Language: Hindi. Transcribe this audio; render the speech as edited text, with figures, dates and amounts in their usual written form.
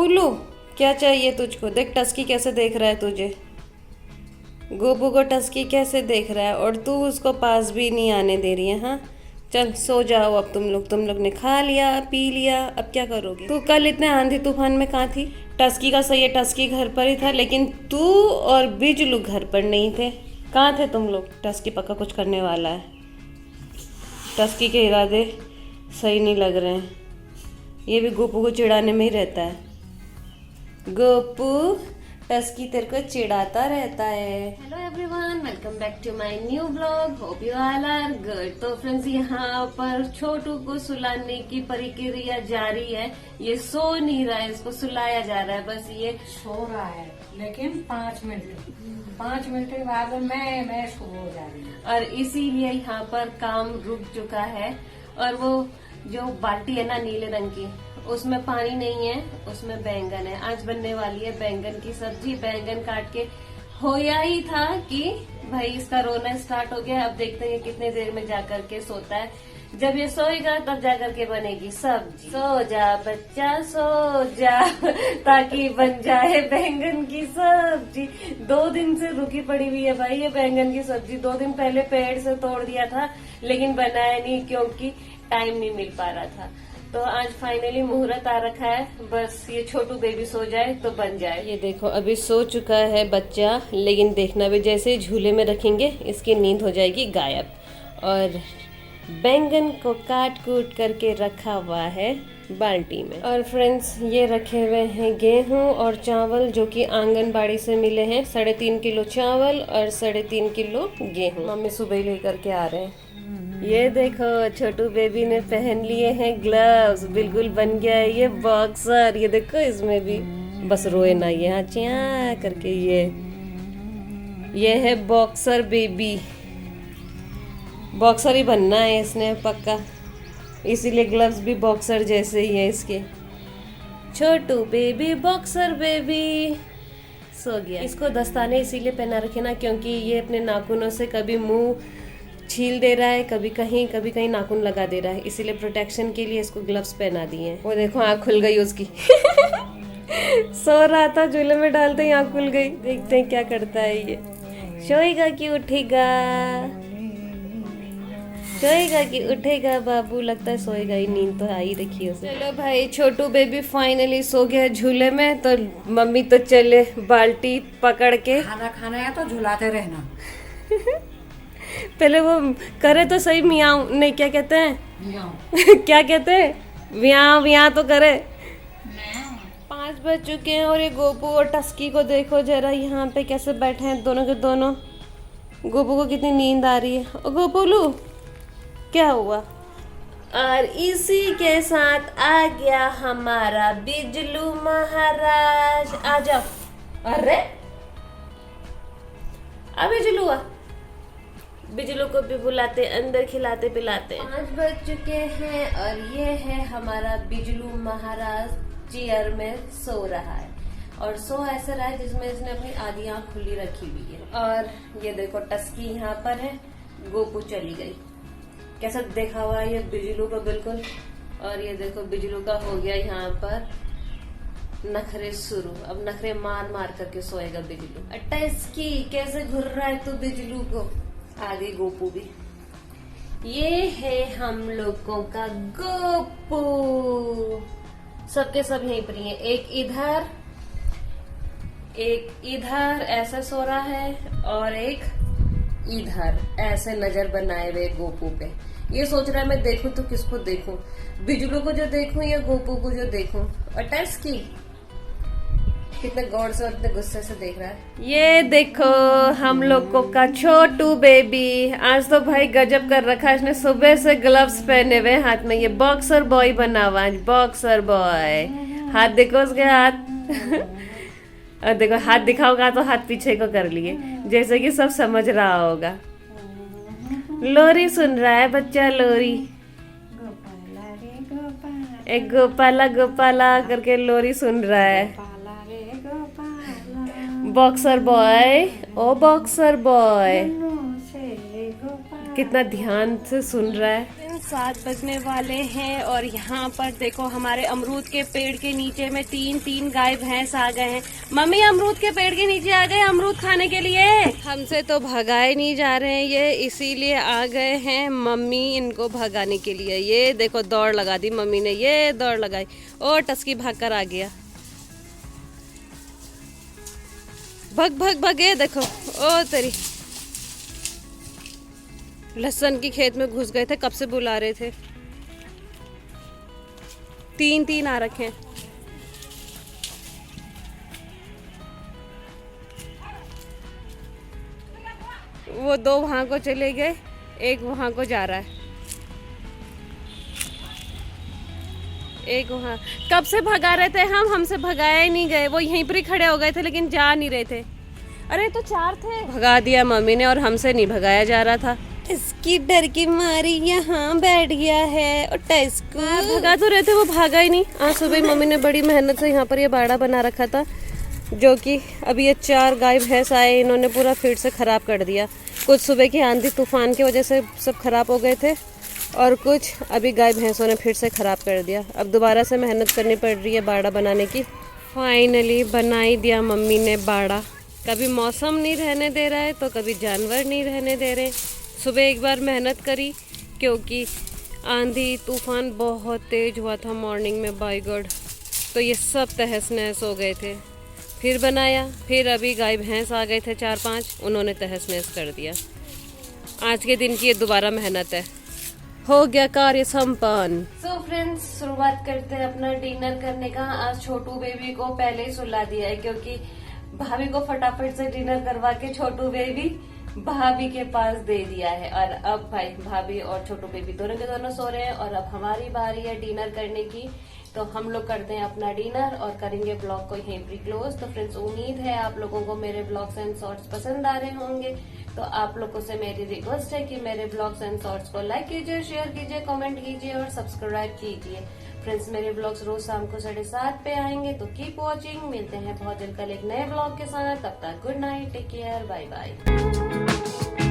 गोपूलू, क्या चाहिए तुझको? देख टस्की कैसे देख रहा है तुझे। गोपू को टस्की कैसे देख रहा है और तू उसको पास भी नहीं आने दे रही है। हाँ चल सो जाओ अब तुम लोग ने खा लिया पी लिया, अब क्या करोगे? तू कल इतने आंधी तूफान में कहाँ थी? टस्की का सही है, टस्की घर पर ही था, लेकिन तू और बिजलू घर पर नहीं थे। कहाँ थे तुम लोग? टस्की पक्का कुछ करने वाला है। टस्की के इरादे सही नहीं लग रहे हैं। ये भी गोपू को चिढ़ाने में ही रहता है। गोपू, टस्की तेरे को चिढ़ाता रहता है। Hello everyone, welcome back to my new blog. Hope you all are good. तो फ्रेंड्स, यहाँ पर छोटू को सुलाने की प्रक्रिया जारी है। ये सो नहीं रहा है, इसको सुलाया जा रहा है। बस ये सो रहा है, लेकिन 5 मिनट के बाद मैं सो हो जा रही हूँ। और इसीलिए यहाँ पर काम रुक चुका है। और वो जो बाल्टी है ना नीले रंग की, उसमें पानी नहीं है, उसमें बैंगन है। आज बनने वाली है बैंगन की सब्जी। बैंगन काट के होया ही था कि भाई इसका रोना स्टार्ट हो गया। अब देखते हैं कितने देर में जाकर के सोता है। जब ये सोएगा तब जाकर के बनेगी सब्जी। सो जा बच्चा सो जा, ताकि बन जाए बैंगन की सब्जी। 2 दिन से रुकी पड़ी हुई है भाई ये बैंगन की सब्जी। 2 दिन पहले पेड़ से तोड़ दिया था, लेकिन बनाया नहीं क्योंकि टाइम नहीं मिल पा रहा था। तो आज फाइनली मुहूर्त आ रखा है। बस ये छोटू बेबी सो जाए तो बन जाए। ये देखो अभी सो चुका है बच्चा, लेकिन देखना भी जैसे ही झूले में रखेंगे इसकी नींद हो जाएगी गायब। और बैंगन को काट कूट करके रखा हुआ है बाल्टी में। और फ्रेंड्स, ये रखे हुए हैं गेहूं और चावल, जो कि आंगनबाड़ी से मिले हैं। 3.5 किलो चावल और 3.5 किलो गेहूं मम्मी सुबह लेकर के आ रहे हैं। ये देखो छोटू बेबी ने पहन लिए हैं ग्लव्स, बिल्कुल बन गया है ये बॉक्सर। ये देखो इसमें भी बस रोए ना ये, हाँ चिया करके। ये है बॉक्सर बेबी। बॉक्सर ही बनना है इसने पक्का, इसीलिए ग्लव्स भी बॉक्सर जैसे ही है इसके। छोटू बेबी बॉक्सर बेबी सो गया। इसको दस्ताने इसीलिए पहना रखे ना, क्योंकि ये अपने नाखूनों से कभी मुंह छील दे रहा है, कभी कहीं नाखून लगा दे रहा है। इसीलिए प्रोटेक्शन के लिए इसको ग्लव्स पहना दिए हैं। वो देखो आँख खुल गई उसकी। सो रहा था, झूले में डालते ही आँख खुल गई। देखते हैं क्या करता है ये। सोएगा कि उठेगा? सोएगा कि उठेगा बाबू? लगता है सोएगा ही, नींद तो आई रखी उसे। चलो भाई, छोटू बेबी फाइनली सो गया झूले में। तो मम्मी तो चले बाल्टी पकड़ के। खाना खाना है तो झुलाते रहना। पहले वो करे तो सही, मियाँ नहीं क्या कहते हैं? क्या कहते हैं? वियाँ वियाँ तो करे। 5 बज चुके हैं और ये गोपू और टस्की को देखो जरा यहाँ पे कैसे बैठे हैं दोनों के दोनों। गोपू को कितनी नींद आ रही है। ओ गोपूलू, क्या हुआ? और इसी के साथ आ गया हमारा बिजलू महाराज। आ जाओ। अरे बिजलू आ। बिजलू को भी बुलाते, अंदर खिलाते पिलाते। 5 बज चुके हैं और ये है हमारा बिजलू महाराज चेयर में सो रहा है। और सो ऐसा रहा है जिसमें इसने अपनी आधी आंख खुली रखी हुई है। और ये देखो टस्की यहाँ पर है, गोपू चली गई। कैसा देखा हुआ है ये बिजलू को बिल्कुल। और ये देखो बिजलू का हो गया यहाँ पर नखरे शुरू। अब नखरे मार मार करके सोएगा बिजलू। टस्की कैसे घुर रहा है तू बिजलू को? आ गई गोपू भी। ये है हम लोगों का गोपू। सबके सब यहीं पर ही है। एक इधर ऐसे सो रहा है और एक इधर ऐसे नजर बनाए हुए गोपू पे। ये सोच रहा है मैं देखूं तो किसको देखूं, बिजलू को जो देखूं या गोपू को जो देखूं। और टस्की कितने गौर से और इतने गुस्से से देख रहा है। ये देखो हम लोगों का छोटू बेबी। आज तो भाई गजब कर रखा है इसने। सुबह से ग्लव्स पहने हुए हाथ में। ये बॉक्सर बॉय बना हुआ है, बॉक्सर बॉय। हाथ देखो उसके हाथ। और देखो हाथ दिखाओगा तो हाथ पीछे को कर लिए, जैसे कि सब समझ रहा होगा। लोरी सुन रहा है बच्चा, लोरी। एक गोपाला गोपाला करके लोरी सुन रहा है। बॉक्सर बॉय, ओ बॉक्सर बॉय, कितना ध्यान से सुन रहा है। 7 बजने वाले हैं और यहाँ पर देखो हमारे अमरूद के पेड़ के नीचे में 3 गाय भैंस आ गए हैं। मम्मी अमरूद के पेड़ के नीचे आ गए अमरूद खाने के लिए। हमसे तो भगाए नहीं जा रहे हैं ये, इसीलिए आ गए हैं मम्मी इनको भगाने के लिए। ये देखो दौड़ लगा दी मम्मी ने, ये दौड़ लगाई। ओ टस्की भाग कर आ गया, भग भग भग। ये देखो ओ तेरी, लहसुन की खेत में घुस गए थे, कब से बुला रहे थे। 3 आ रखे हैं। वो 2 वहां को चले गए, एक वहां को जा रहा है, एक वहां। कब से भगा रहे थे हम, हमसे भगाया ही नहीं गए। वो यहीं पर ही खड़े हो गए थे लेकिन जा नहीं रहे थे। अरे तो 4 थे, भगा दिया मम्मी ने और हमसे नहीं भगाया जा रहा था। इसकी डर की मारी यहाँ बैठ गया है और टस्कू भगा तो रहे थे, वो भागा ही नहीं। आज सुबह मम्मी ने बड़ी मेहनत से यहाँ पर ये बाड़ा बना रखा था, जो कि अभी ये 4 गाय भैंस आए, इन्होंने पूरा फिर से खराब कर दिया। कुछ सुबह की आंधी तूफान की वजह से सब खराब हो गए थे और कुछ अभी गाय भैंसों ने फिर से खराब कर दिया। अब दोबारा से मेहनत करनी पड़ रही है बाड़ा बनाने की। फाइनली बना ही दिया मम्मी ने बाड़ा। कभी मौसम नहीं रहने दे रहा है तो कभी जानवर नहीं रहने दे रहे। सुबह एक बार मेहनत करी क्योंकि आंधी तूफान बहुत तेज हुआ था मॉर्निंग में, बाय गॉड, तो ये सब तहस नहस हो गए थे। फिर बनाया, फिर अभी गाय भैंस आ गए थे 4-5, उन्होंने तहस नहस कर दिया। आज के दिन की ये दोबारा मेहनत है। हो गया कार्य संपन्न। सो फ्रेंड्स, शुरुआत करते हैं अपना डिनर करने का। आज छोटू बेबी को पहले ही सुला दिया है क्योंकि भाभी को फटाफट से डिनर करवा के छोटू बेबी भाभी के पास दे दिया है। और अब भाई भाभी और छोटू बेबी दोनों के दोनों सो रहे हैं और अब हमारी बारी है डिनर करने की। तो हम लोग करते हैं अपना डिनर और करेंगे ब्लॉग को यहीं पर क्लोज। तो फ्रेंड्स, उम्मीद है आप लोगों को मेरे ब्लॉग्स एंड शॉर्ट्स पसंद आ रहे होंगे। तो आप लोगों से मेरी रिक्वेस्ट है कि मेरे ब्लॉग्स एंड शॉर्ट्स को लाइक कीजिए, शेयर कीजिए, कमेंट कीजिए और सब्सक्राइब कीजिए। फ्रेंड्स, मेरे ब्लॉग्स रोज शाम को 7:30 पे आएंगे, तो कीप वॉचिंग। मिलते हैं बहुत जल्द कल एक नए ब्लॉग के साथ। तब तक good night, take care, bye bye.